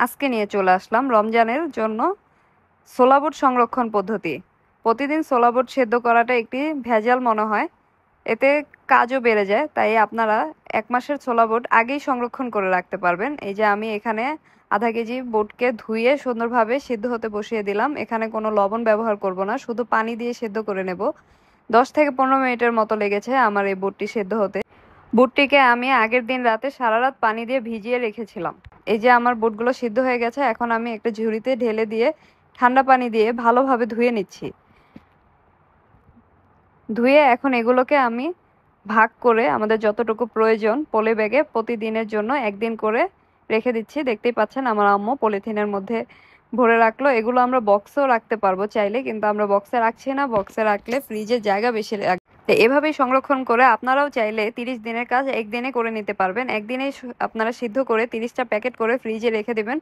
আজকে নিয়ে চলে আসলাম রমজানের জন্য ছোলা বুট সংরক্ষণ পদ্ধতি। প্রতিদিন ছোলা বুট সেদ্ধ করাটা একটি ভেজাল মনে হয়, এতে কাজও বেড়ে যায়। তাই আপনারা 1 মাসের ছোলা বুট আগেই সংরক্ষণ করে রাখতে পারবেন। এই যে আমি এখানে আধা কেজি বুটকে ধুয়ে সুন্দরভাবে সিদ্ধ হতে বসিয়ে দিলাম। এখানে কোনো লবণ ব্যবহার করব না, শুধু পানি দিয়ে সেদ্ধ করে নেব। 10 থেকে 15 মিনিটের মতো লেগেছে আমার এই বুটটি সেদ্ধ হতে। বুটটিকে আমি আগের দিন রাতে সারা রাত পানি দিয়ে ভিজিয়ে রেখেছিলাম। এই যে আমার বুটগুলো সিদ্ধ হয়ে গেছে, এখন আমি একটা ঝুড়িতে ঢেলে দিয়ে ঠান্ডা পানি দিয়ে ভালোভাবে ধুয়ে নিচ্ছি। ধুয়ে এখন এগুলোকে আমি ভাগ করে আমাদের যতটুকু প্রয়োজন পলি ব্যাগে প্রতিদিনের জন্য একদিন করে রেখে দিচ্ছি। দেখতেই পাচ্ছেন আমার আম্মু পলিথিনের মধ্যে ভরে রাখলো। এগুলো আমরা বক্সেও রাখতে পারবো চাইলে, কিন্তু আমরা বক্সে রাখছি না। বক্সে রাখলে ফ্রিজে জায়গা বেশি লাগে। তো এভাবেই সংরক্ষণ করে আপনারাও চাইলে 30 দিনের কাজ একদিনে করে নিতে পারবেন। একদিনেই আপনারা সিদ্ধ করে 30টা প্যাকেট করে ফ্রিজে রেখে দেবেন।